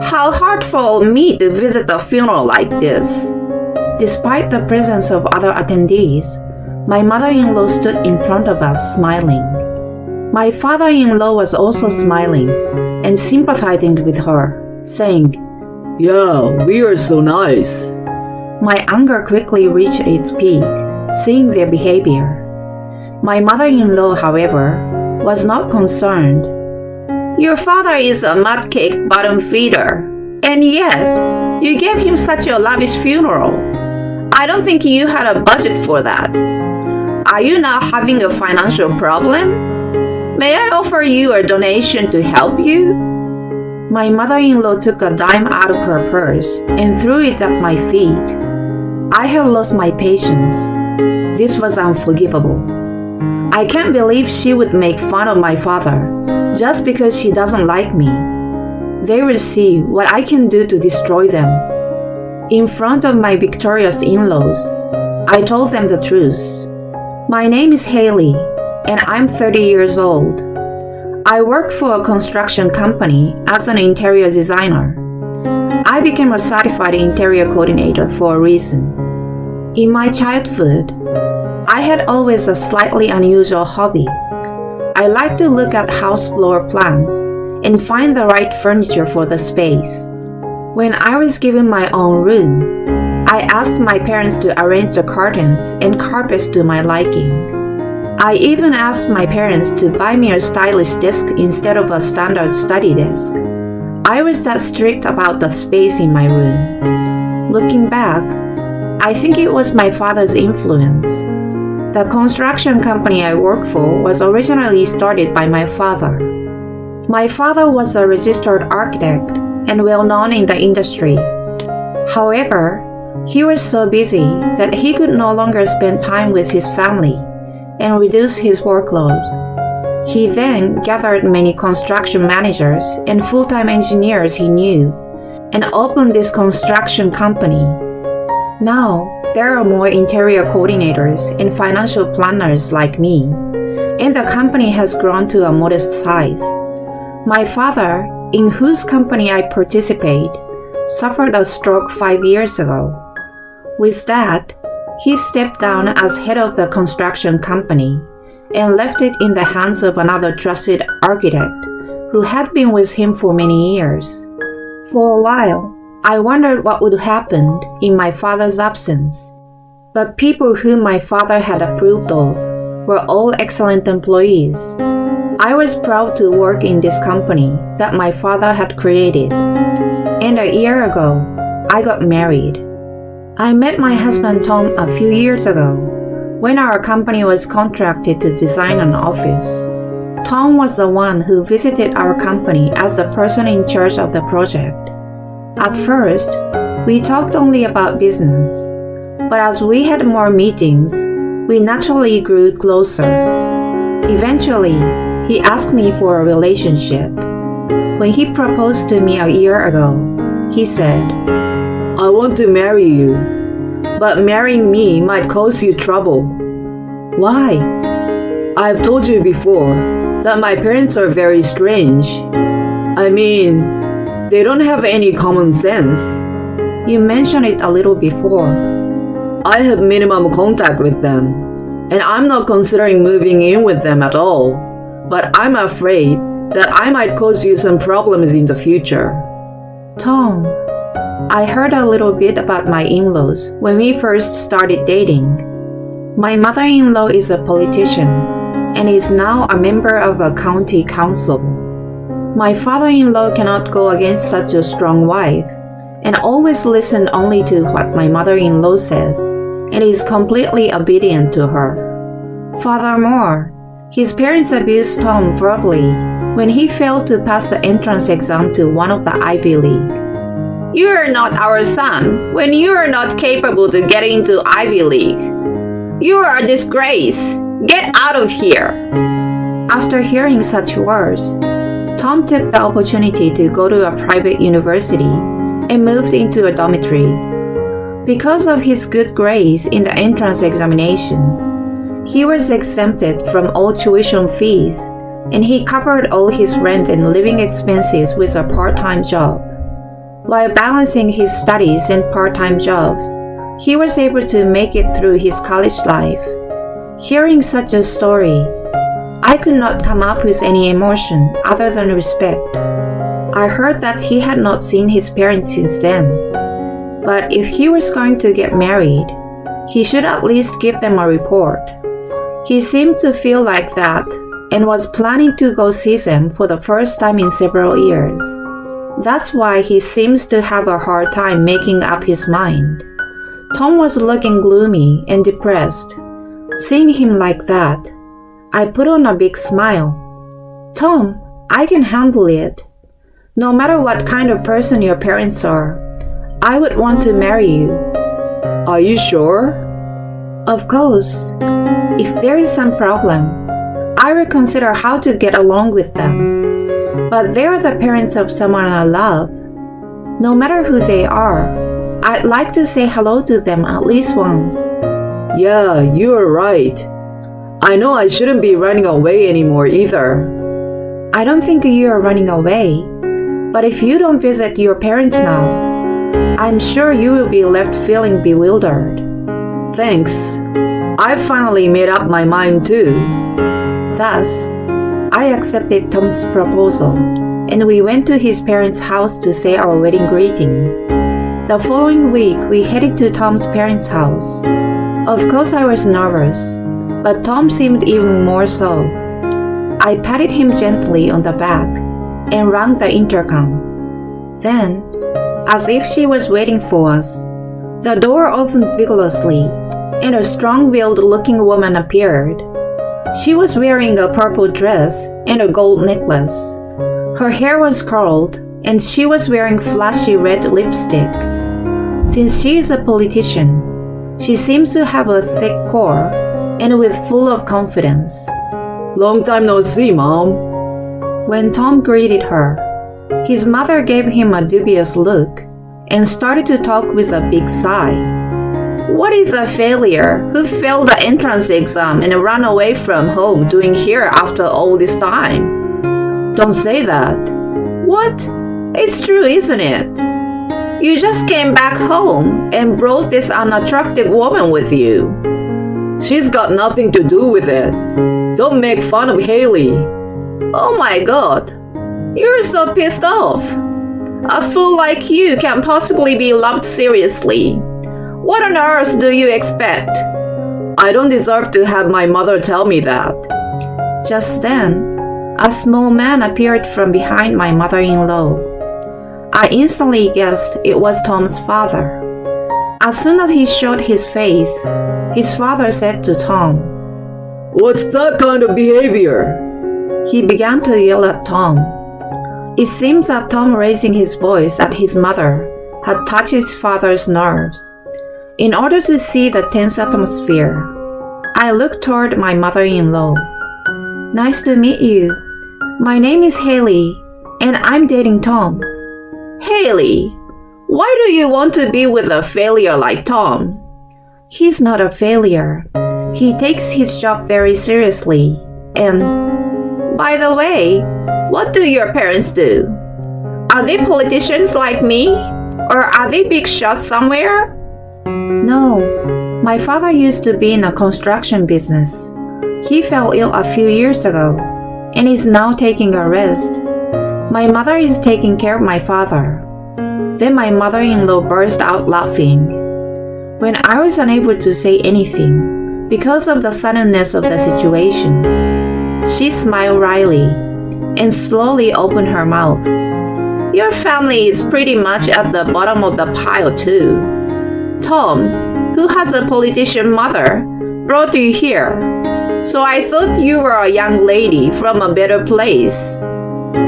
How heartful of me to visit a funeral like this. Despite the presence of other attendees, my mother-in-law stood in front of us smiling. My father-in-law was also smiling and sympathizing with her, saying, "Yeah, we are so nice." My anger quickly reached its peak, seeing their behavior. My mother-in-law, however, was not concerned. "Your father is a mudcake bottom feeder, and yet you gave him such a lavish funeral. I don't think you had a budget for that. Are you now having a financial problem? May I offer you a donation to help you?" My mother-in-law took a dime out of her purse and threw it at my feet. I had lost my patience. This was unforgivable. I can't believe she would make fun of my father just because she doesn't like me. They will see what I can do to destroy them. In front of my victorious in-laws, I told them the truth. My name is Haley, and I'm 30 years old. I work for a construction company as an interior designer. I became a certified interior coordinator for a reason. In my childhood, I had always a slightly unusual hobby. I like to look at house floor plans and find the right furniture for the space. When I was given my own room, I asked my parents to arrange the curtains and carpets to my liking. I even asked my parents to buy me a stylish desk instead of a standard study desk. I was that strict about the space in my room. Looking back, I think it was my father's influence. The construction company I work for was originally started by my father. My father was a registered architect and well known in the industry. However, he was so busy that he could no longer spend time with his family and reduce his workload. He then gathered many construction managers and full-time engineers he knew and opened this construction company. Now, there are more interior coordinators and financial planners like me, and the company has grown to a modest size. My father, in whose company I participate, suffered a stroke 5 years ago. With that, he stepped down as head of the construction company and left it in the hands of another trusted architect who had been with him for many years. For a while, I wondered what would happen in my father's absence. But people whom my father had approved of were all excellent employees. I was proud to work in this company that my father had created. And a year ago, I got married. I met my husband Tom a few years ago when our company was contracted to design an office. Tom was the one who visited our company as the person in charge of the project. At first, we talked only about business, but as we had more meetings, we naturally grew closer. Eventually, he asked me for a relationship. When he proposed to me a year ago, he said, "I want to marry you, but marrying me might cause you trouble." "Why?" "I've told you before that my parents are very strange. I mean, they don't have any common sense." "You mentioned it a little before." "I have minimum contact with them, and I'm not considering moving in with them at all, but I'm afraid that I might cause you some problems in the future." "Tom, I heard a little bit about my in-laws when we first started dating. My mother-in-law is a politician and is now a member of a county council. My father-in-law cannot go against such a strong wife and always listen only to what my mother-in-law says and is completely obedient to her. Furthermore, his parents abused Tom verbally when he failed to pass the entrance exam to one of the Ivy League. "You are not our son when you are not capable to get into Ivy League. You are a disgrace. Get out of here." After hearing such words, Tom took the opportunity to go to a private university and moved into a dormitory. Because of his good grades in the entrance examinations, he was exempted from all tuition fees, and he covered all his rent and living expenses with a part-time job. While balancing his studies and part-time jobs, he was able to make it through his college life. Hearing such a story, I could not come up with any emotion other than respect. I heard that he had not seen his parents since then. But if he was going to get married, he should at least give them a report. He seemed to feel like that and was planning to go see them for the first time in several years. That's why he seems to have a hard time making up his mind. Tom was looking gloomy and depressed. Seeing him like that, I put on a big smile. Tom, I can handle it. No matter what kind of person your parents are, I would want to marry you. Are you sure? Of course. If there is some problem, I will consider how to get along with them. But they are the parents of someone I love. No matter who they are, I'd like to say hello to them at least once. Yeah, you are right. I know I shouldn't be running away anymore either. I don't think you are running away. But if you don't visit your parents now, I'm sure you will be left feeling bewildered. Thanks. I finally made up my mind too. Thus, I accepted Tom's proposal, and we went to his parents' house to say our wedding greetings. The following week, we headed to Tom's parents' house. Of course, I was nervous, but Tom seemed even more so. I patted him gently on the back and rang the intercom. Then, as if she was waiting for us, the door opened vigorously, and a strong-willed-looking woman appeared. She was wearing a purple dress and a gold necklace. Her hair was curled, and she was wearing flashy red lipstick. Since she is a politician, she seems to have a thick core and with full of confidence. Long time no see, Mom. When Tom greeted her, his mother gave him a dubious look and started to talk with a big sigh. What is a failure who failed the entrance exam and ran away from home doing here after all this time? Don't say that. What? It's true, isn't it? You just came back home and brought this unattractive woman with you. She's got nothing to do with it. Don't make fun of Haley. Oh my god. You're so pissed off. A fool like you can't possibly be loved seriously. What on earth do you expect? I don't deserve to have my mother tell me that. Just then, a small man appeared from behind my mother-in-law. I instantly guessed it was Tom's father. As soon as he showed his face, his father said to Tom, "What's that kind of behavior?" He began to yell at Tom. It seems that Tom raising his voice at his mother had touched his father's nerves. In order to see the tense atmosphere, I looked toward my mother-in-law. Nice to meet you. My name is Haley, and I'm dating Tom. Haley, why do you want to be with a failure like Tom? He's not a failure. He takes his job very seriously. And, by the way, what do your parents do? Are they politicians like me? Or are they big shots somewhere? No, my father used to be in a construction business. He fell ill a few years ago and is now taking a rest. My mother is taking care of my father. Then my mother-in-law burst out laughing. When I was unable to say anything because of the suddenness of the situation, she smiled wryly and slowly opened her mouth. Your family is pretty much at the bottom of the pile too. Tom, who has a politician mother, brought you here. So I thought you were a young lady from a better place.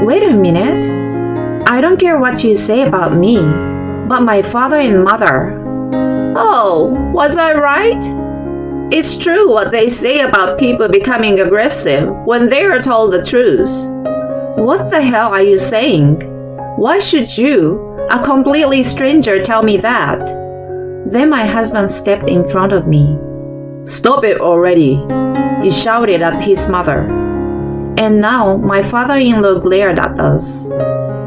Wait a minute. I don't care what you say about me, but my father and mother. Oh, was I right? It's true what they say about people becoming aggressive when they are told the truth. What the hell are you saying? Why should you, a completely stranger, tell me that? Then my husband stepped in front of me. Stop it already, he shouted at his mother. And now my father-in-law glared at us.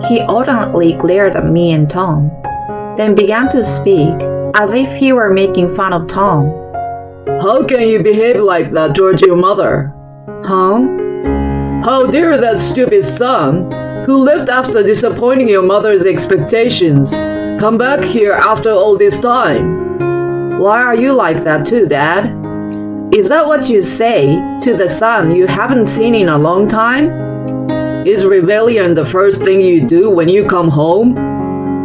He alternately glared at me and Tom, then began to speak as if he were making fun of Tom. How can you behave like that towards your mother? Huh? How dare that stupid son, who left after disappointing your mother's expectations, come back here after all this time? Why are you like that too, Dad? Is that what you say to the son you haven't seen in a long time? Is rebellion the first thing you do when you come home?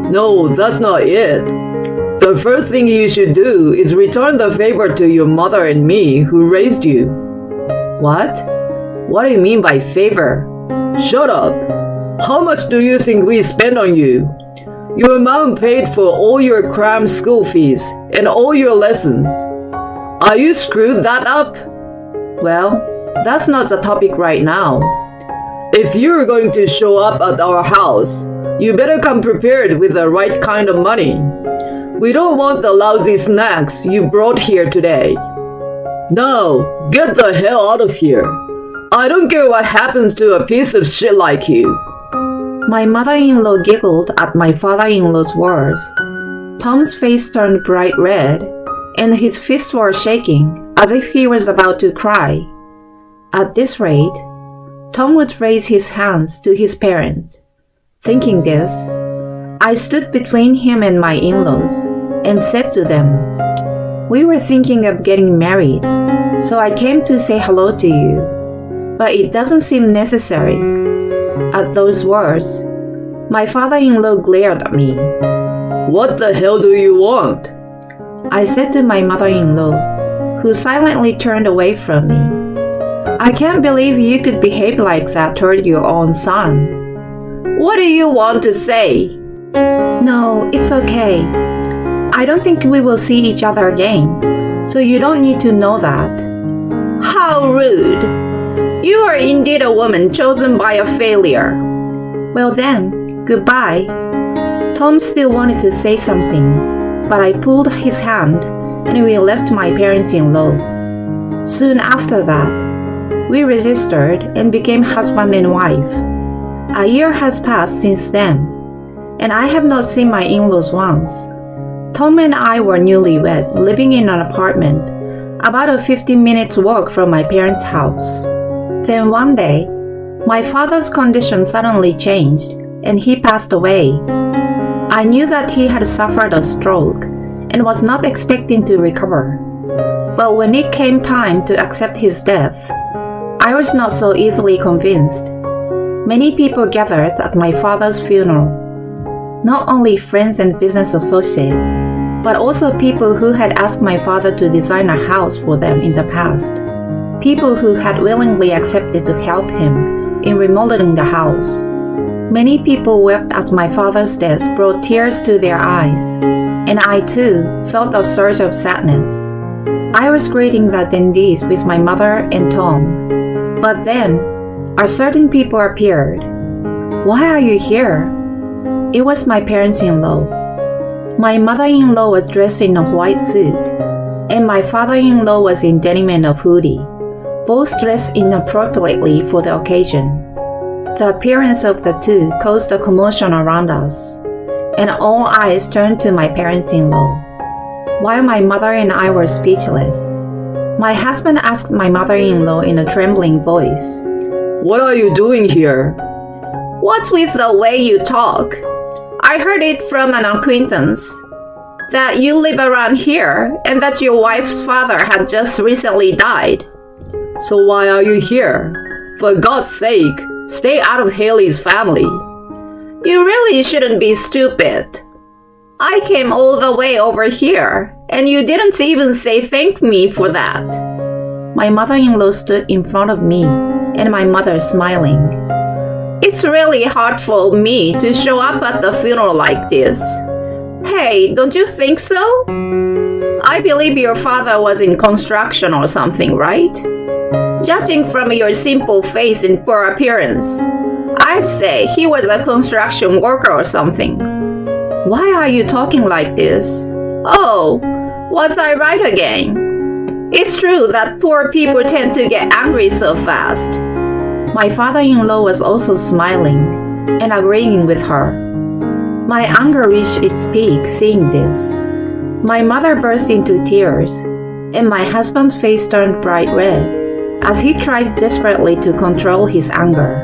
No, that's not it. The first thing you should do is return the favor to your mother and me who raised you. What? What do you mean by favor? Shut up. How much do you think we spend on you? Your mom paid for all your cram school fees and all your lessons. Are you screwed that up? Well, that's not the topic right now. If you're going to show up at our house, you better come prepared with the right kind of money. We don't want the lousy snacks you brought here today. Now, get the hell out of here. I don't care what happens to a piece of shit like you. My mother-in-law giggled at my father-in-law's words. Tom's face turned bright red, and his fists were shaking as if he was about to cry. At this rate, Tom would raise his hands to his parents. Thinking this, I stood between him and my in-laws and said to them, "We were thinking of getting married, so I came to say hello to you, but it doesn't seem necessary." At those words, my father-in-law glared at me. What the hell do you want? I said to my mother-in-law, who silently turned away from me. I can't believe you could behave like that toward your own son. What do you want to say? No, it's okay. I don't think we will see each other again, so you don't need to know that. How rude! You are indeed a woman chosen by a failure. Well then, goodbye. Tom still wanted to say something, but I pulled his hand and we left my parents-in-law. Soon after that, we registered and became husband and wife. A year has passed since then, and I have not seen my in-laws once. Tom and I were newlywed, living in an apartment, about a 15-minute walk from my parents' house. Then one day, my father's condition suddenly changed, and he passed away. I knew that he had suffered a stroke and was not expecting to recover. But when it came time to accept his death, I was not so easily convinced. Many people gathered at my father's funeral. Not only friends and business associates, but also people who had asked my father to design a house for them in the past. People who had willingly accepted to help him in remodeling the house. Many people wept as my father's death brought tears to their eyes, and I too felt a surge of sadness. I was greeting the attendees with my mother and Tom. But then, certain people appeared. Why are you here? It was my parents-in-law. My mother-in-law was dressed in a white suit, and my father-in-law was in denim and a hoodie, both dressed inappropriately for the occasion. The appearance of the two caused a commotion around us, and all eyes turned to my parents-in-law. While my mother and I were speechless, my husband asked my mother-in-law in a trembling voice, "What are you doing here?" "What's with the way you talk? I heard it from an acquaintance that you live around here and that your wife's father had just recently died." "So why are you here? For God's sake, stay out of Haley's family." "You really shouldn't be stupid. I came all the way over here, and you didn't even say thank me for that." My mother-in-law stood in front of me, and my mother smiling. "It's really hard for me to show up at the funeral like this. Hey, don't you think so? I believe your father was in construction or something, right? Judging from your simple face and poor appearance, I'd say he was a construction worker or something." "Why are you talking like this?" "Oh, was I right again? It's true that poor people tend to get angry so fast. My father-in-law was also smiling and agreeing with her. My anger reached its peak seeing this. My mother burst into tears, and my husband's face turned bright red as he tried desperately to control his anger.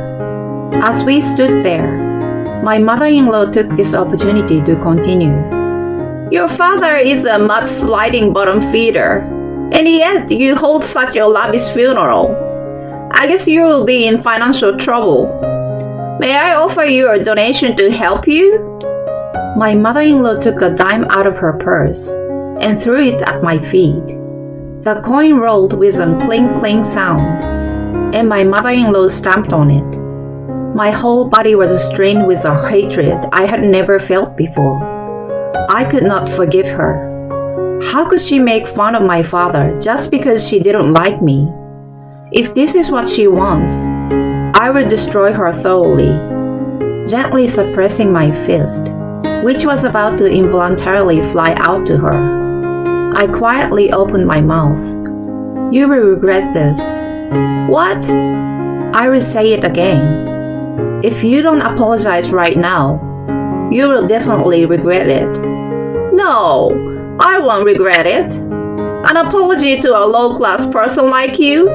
As we stood there, my mother-in-law took this opportunity to continue. Your father is a mud-sliding bottom feeder, and yet you hold such a lavish funeral. I guess you will be in financial trouble. May I offer you a donation to help you? My mother-in-law took a dime out of her purse and threw it at my feet. The coin rolled with a clink-clink sound, and my mother-in-law stamped on it. My whole body was strained with a hatred I had never felt before. I could not forgive her. How could she make fun of my father just because she didn't like me? If this is what she wants, I will destroy her thoroughly. Gently suppressing my fist, which was about to involuntarily fly out to her, I quietly opened my mouth. You will regret this. What? I will say it again. If you don't apologize right now, you will definitely regret it. No, I won't regret it. An apology to a low-class person like you?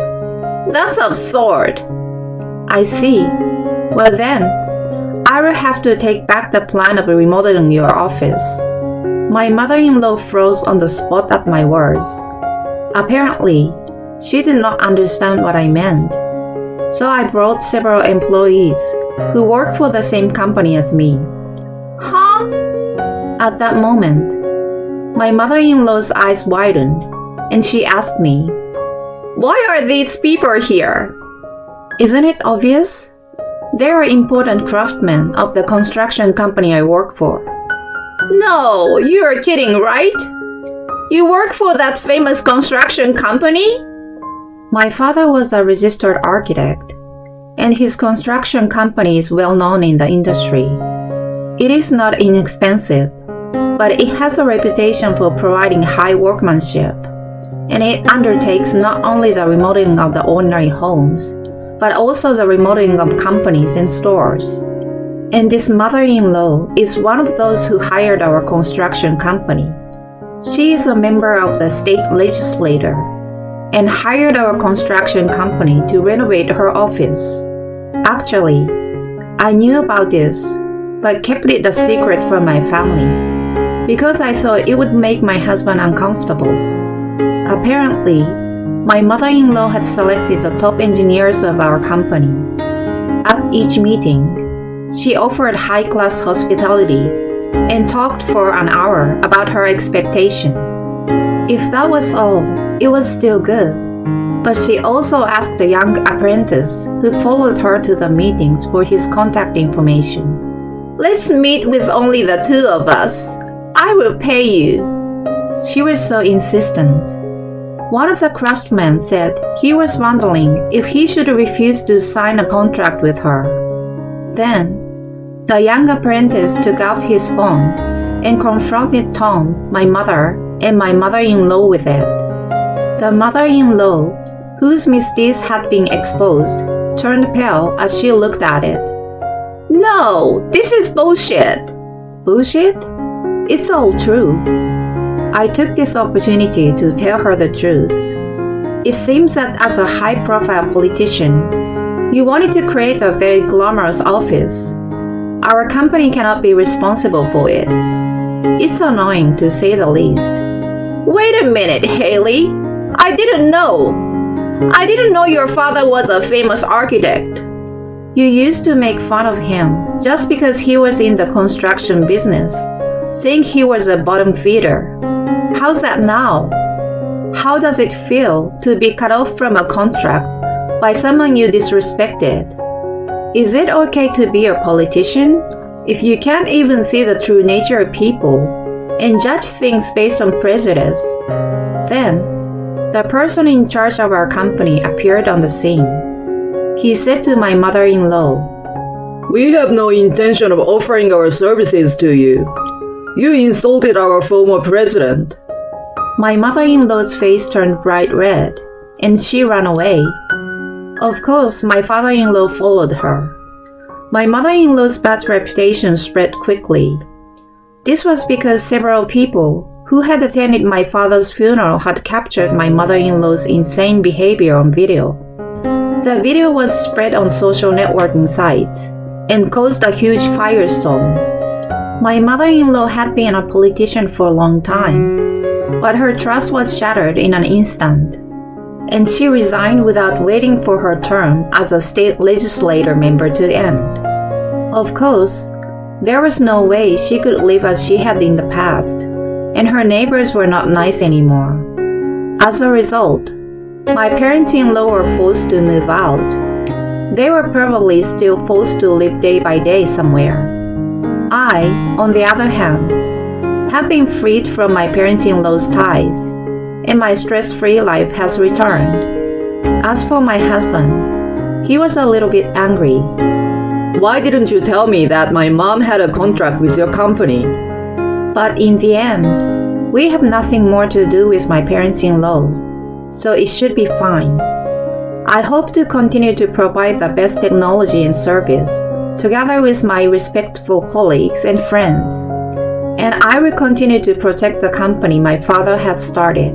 That's absurd. I see. Well then, I will have to take back the plan of remodeling your office. My mother-in-law froze on the spot at my words. Apparently, she did not understand what I meant. So I brought several employees who work for the same company as me. Huh? At that moment, my mother-in-law's eyes widened and she asked me, why are these people here? Isn't it obvious? They are important craftsmen of the construction company I work for. No, you are kidding, right? You work for that famous construction company? My father was a registered architect, and his construction company is well known in the industry. It is not inexpensive, but it has a reputation for providing high workmanship, and it undertakes not only the remodeling of the ordinary homes, but also the remodeling of companies and stores. And this mother-in-law is one of those who hired our construction company. She is a member of the state legislature and hired our construction company to renovate her office. Actually, I knew about this, but kept it a secret from my family because I thought it would make my husband uncomfortable. Apparently, my mother-in-law had selected the top engineers of our company. At each meeting, she offered high-class hospitality and talked for an hour about her expectation. If that was all, it was still good. But she also asked the young apprentice who followed her to the meetings for his contact information. Let's meet with only the two of us. I will pay you. She was so insistent. One of the craftsmen said he was wondering if he should refuse to sign a contract with her. Then, the young apprentice took out his phone and confronted Tom, my mother, and my mother-in-law with it. The mother-in-law, whose misdeeds had been exposed, turned pale as she looked at it. No, this is bullshit. Bullshit? It's all true. I took this opportunity to tell her the truth. It seems that as a high-profile politician, you wanted to create a very glamorous office. Our company cannot be responsible for it. It's annoying to say the least. Wait a minute, Haley. I didn't know. I didn't know your father was a famous architect. You used to make fun of him just because he was in the construction business, saying he was a bottom feeder. How's that now? How does it feel to be cut off from a contract by someone you disrespected? Is it okay to be a politician if you can't even see the true nature of people and judge things based on prejudice? Then, the person in charge of our company appeared on the scene. He said to my mother-in-law, We have no intention of offering our services to you. You insulted our former president. My mother-in-law's face turned bright red, and she ran away. Of course, my father-in-law followed her. My mother-in-law's bad reputation spread quickly. This was because several people who had attended my father's funeral had captured my mother-in-law's insane behavior on video. The video was spread on social networking sites and caused a huge firestorm. My mother-in-law had been a politician for a long time, but her trust was shattered in an instant, and she resigned without waiting for her term as a state legislature member to end. Of course, there was no way she could live as she had in the past, and her neighbors were not nice anymore. As a result, my parents-in-law were forced to move out. They were probably still forced to live day by day somewhere. I, on the other hand, have been freed from my parents-in-law's ties, and my stress-free life has returned. As for my husband, he was a little bit angry. Why didn't you tell me that my mom had a contract with your company? But in the end, we have nothing more to do with my parents-in-law, so it should be fine. I hope to continue to provide the best technology and service, together with my respectful colleagues and friends, and I will continue to protect the company my father had started.